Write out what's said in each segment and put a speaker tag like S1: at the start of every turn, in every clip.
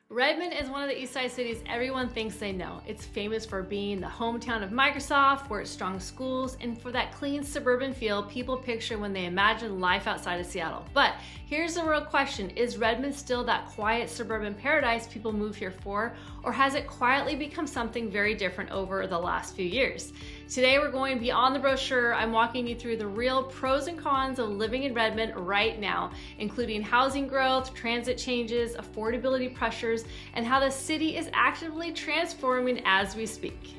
S1: Redmond is one of the Eastside cities everyone thinks they know. It's famous for being the hometown of Microsoft, for its strong schools, and for that clean suburban feel people picture when they imagine life outside of Seattle. But here's the real question: is Redmond still that quiet suburban paradise people move here for, or has it quietly become something very different over the last few years? Today we're going beyond the brochure. I'm walking you through the real pros and cons of living in Redmond right now, including housing growth, transit changes, affordability pressures, and how the city is actively transforming as we speak.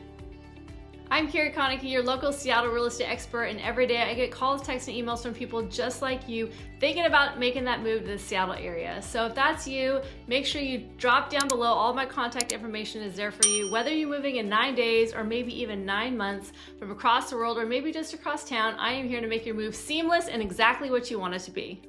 S1: I'm Carrie Konecki, your local Seattle real estate expert, and every day I get calls, texts, and emails from people just like you thinking about making that move to the Seattle area. So if that's you, make sure you drop down below. All my contact information is there for you. Whether you're moving in 9 days or maybe even 9 months from across the world or maybe just across town, I am here to make your move seamless and exactly what you want it to be.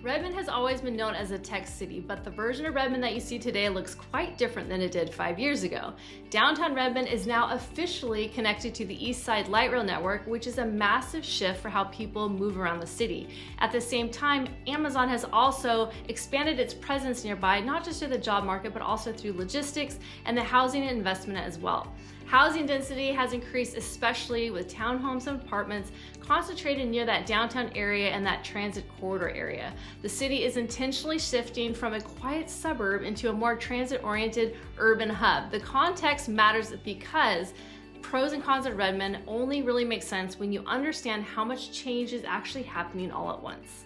S1: Redmond has always been known as a tech city, but the version of Redmond that you see today looks quite different than it did 5 years ago. Downtown Redmond is now officially connected to the Eastside light rail network, which is a massive shift for how people move around the city. At the same time, Amazon has also expanded its presence nearby, not just through the job market, but also through logistics and the housing and investment as well. Housing density has increased, especially with townhomes and apartments concentrated near that downtown area and that transit corridor area. The city is intentionally shifting from a quiet suburb into a more transit-oriented urban hub. The context matters because pros and cons of Redmond only really make sense when you understand how much change is actually happening all at once.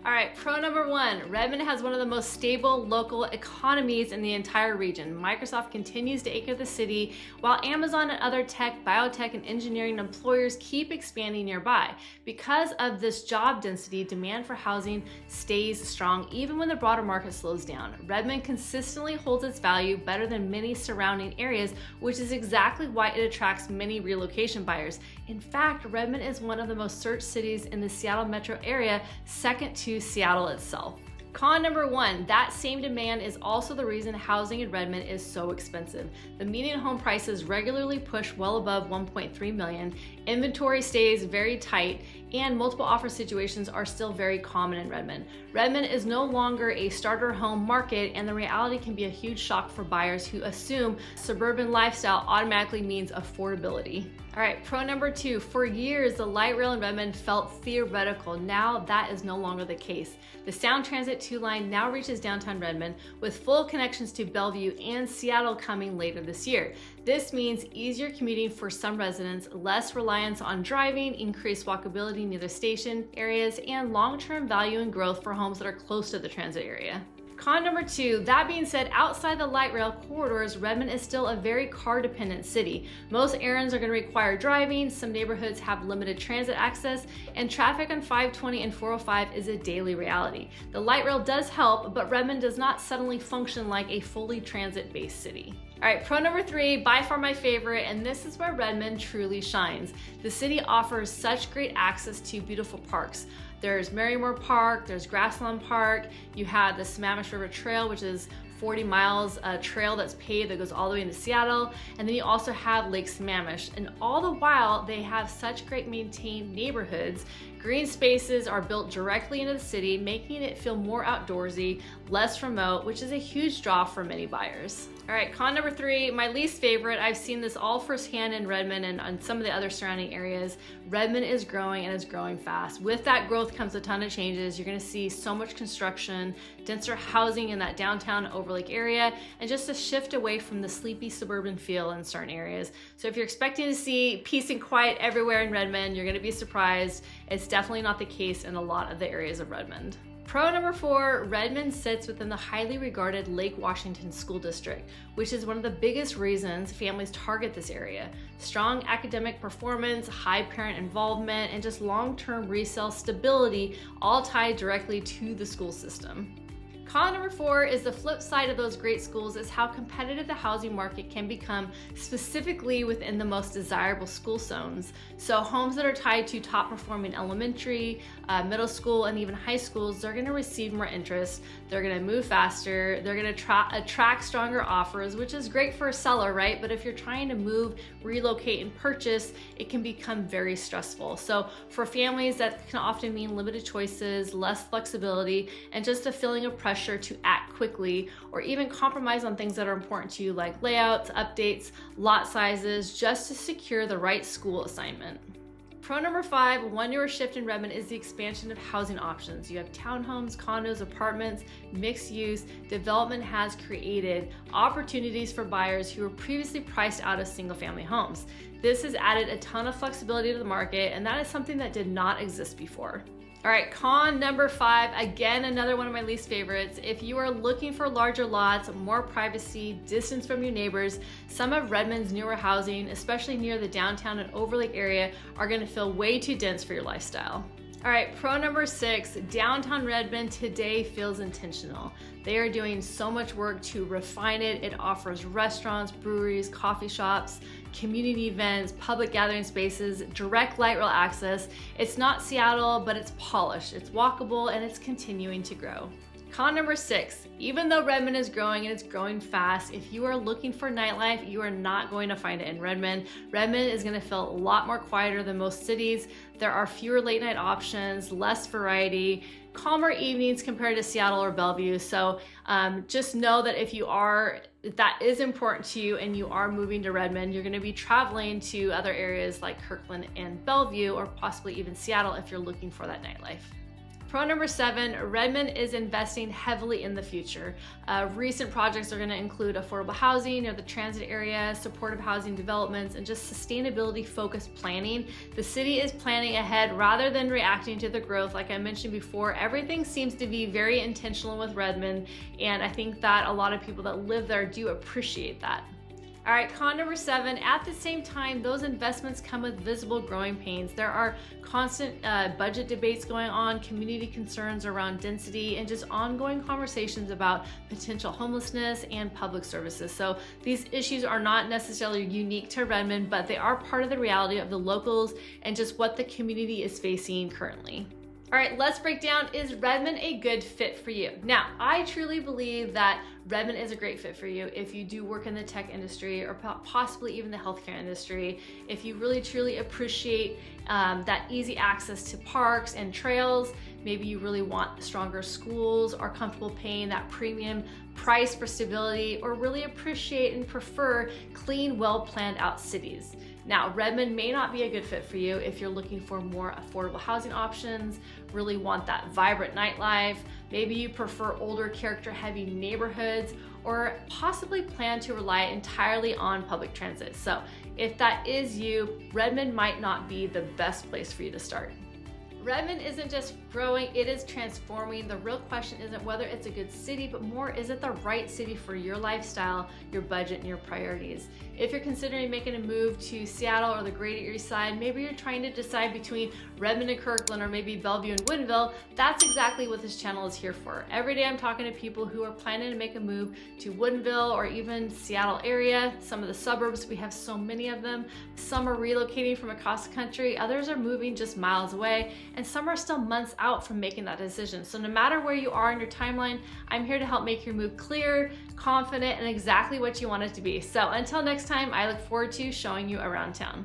S1: All right, pro number one, Redmond has one of the most stable local economies in the entire region. Microsoft continues to anchor the city, while Amazon and other tech, biotech, and engineering employers keep expanding nearby. Because of this job density, demand for housing stays strong even when the broader market slows down. Redmond consistently holds its value better than many surrounding areas, which is exactly why it attracts many relocation buyers. In fact, Redmond is one of the most searched cities in the Seattle metro area, second to Seattle itself. Con number one, that same demand is also the reason housing in Redmond is so expensive. The median home prices regularly push well above 1.3 million, inventory stays very tight, and multiple offer situations are still very common in Redmond. Redmond is no longer a starter home market, and the reality can be a huge shock for buyers who assume suburban lifestyle automatically means affordability. All right, pro number two, for years, the light rail in Redmond felt theoretical. Now that is no longer the case. The Sound Transit 2 line now reaches downtown Redmond with full connections to Bellevue and Seattle coming later this year. This means easier commuting for some residents, less reliance on driving, increased walkability near the station areas, and long-term value and growth for homes that are close to the transit area. Con number two, that being said, outside the light rail corridors, Redmond is still a very car-dependent city. Most errands are going to require driving, some neighborhoods have limited transit access, and traffic on 520 and 405 is a daily reality. The light rail does help, but Redmond does not suddenly function like a fully transit-based city. All right, pro number three, by far my favorite, and this is where Redmond truly shines. The city offers such great access to beautiful parks. There's Merrimore Park, there's Grassland Park, you have the Sammamish River Trail, which is 40 miles, a trail that's paved that goes all the way into Seattle, and then you also have Lake Sammamish. And all the while, they have such great maintained neighborhoods. Green spaces are built directly into the city, making it feel more outdoorsy, less remote, which is a huge draw for many buyers. All right, con number three, my least favorite. I've seen this all firsthand in Redmond and on some of the other surrounding areas. Redmond is growing and is growing fast. With that growth comes a ton of changes. You're gonna see so much construction, denser housing in that downtown Overlake area, and just a shift away from the sleepy suburban feel in certain areas. So if you're expecting to see peace and quiet everywhere in Redmond, you're gonna be surprised. It's definitely not the case in a lot of the areas of Redmond. Pro number four, Redmond sits within the highly regarded Lake Washington School District, which is one of the biggest reasons families target this area. Strong academic performance, high parent involvement, and just long-term resale stability all tied directly to the school system. Con number 4 is the flip side of those great schools is how competitive the housing market can become, specifically within the most desirable school zones. So homes that are tied to top performing elementary, middle school, and even high schools, they're gonna receive more interest, they're gonna move faster, they're gonna attract stronger offers, which is great for a seller, right? But if you're trying to move, relocate, and purchase, it can become very stressful. So for families, that can often mean limited choices, less flexibility, and just a feeling of pressure to act quickly, or even compromise on things that are important to you, like layouts, updates, lot sizes, just to secure the right school assignment. Pro number 5, one newer shift in Redmond is the expansion of housing options. You have townhomes, condos, apartments, mixed use. Development has created opportunities for buyers who were previously priced out of single family homes. This has added a ton of flexibility to the market, and that is something that did not exist before. All right, con number 5, again, another one of my least favorites. If you are looking for larger lots, more privacy, distance from your neighbors, some of Redmond's newer housing, especially near the downtown and Overlake area, are gonna feel way too dense for your lifestyle. All right, pro number 6, downtown Redmond today feels intentional. They are doing so much work to refine it. It offers restaurants, breweries, coffee shops, community events, public gathering spaces, direct light rail access. It's not Seattle, but it's polished, it's walkable, and it's continuing to grow. Con number 6, even though Redmond is growing and it's growing fast, if you are looking for nightlife, you are not going to find it in Redmond. Redmond is gonna feel a lot more quieter than most cities. There are fewer late night options, less variety, calmer evenings compared to Seattle or Bellevue. So just know that if that is important to you and you are moving to Redmond, you're gonna be traveling to other areas like Kirkland and Bellevue, or possibly even Seattle if you're looking for that nightlife. Pro number 7, Redmond is investing heavily in the future. Recent projects are going to include affordable housing near the transit area, supportive housing developments, and just sustainability-focused planning. The city is planning ahead rather than reacting to the growth. Like I mentioned before, everything seems to be very intentional with Redmond, and I think that a lot of people that live there do appreciate that. All right, con number 7, at the same time, those investments come with visible growing pains. There are constant budget debates going on, community concerns around density, and just ongoing conversations about potential homelessness and public services. So these issues are not necessarily unique to Redmond, but they are part of the reality of the locals and just what the community is facing currently. All right, let's break down, is Redmond a good fit for you? Now, I truly believe that Redmond is a great fit for you if you do work in the tech industry or possibly even the healthcare industry. If you really truly appreciate that easy access to parks and trails, maybe you really want stronger schools, are comfortable paying that premium price for stability, or really appreciate and prefer clean, well-planned out cities. Now, Redmond may not be a good fit for you if you're looking for more affordable housing options, really want that vibrant nightlife, maybe you prefer older character-heavy neighborhoods, or possibly plan to rely entirely on public transit. So if that is you, Redmond might not be the best place for you to start. Redmond isn't just growing, it is transforming. The real question isn't whether it's a good city, but more, is it the right city for your lifestyle, your budget, and your priorities? If you're considering making a move to Seattle or the greater Eastside, maybe you're trying to decide between Redmond and Kirkland, or maybe Bellevue and Woodinville, that's exactly what this channel is here for. Every day I'm talking to people who are planning to make a move to Woodinville or even Seattle area, some of the suburbs, we have so many of them. Some are relocating from across the country, others are moving just miles away, and some are still months out from making that decision. So no matter where you are in your timeline, I'm here to help make your move clear, confident, and exactly what you want it to be. So until next time, I look forward to showing you around town.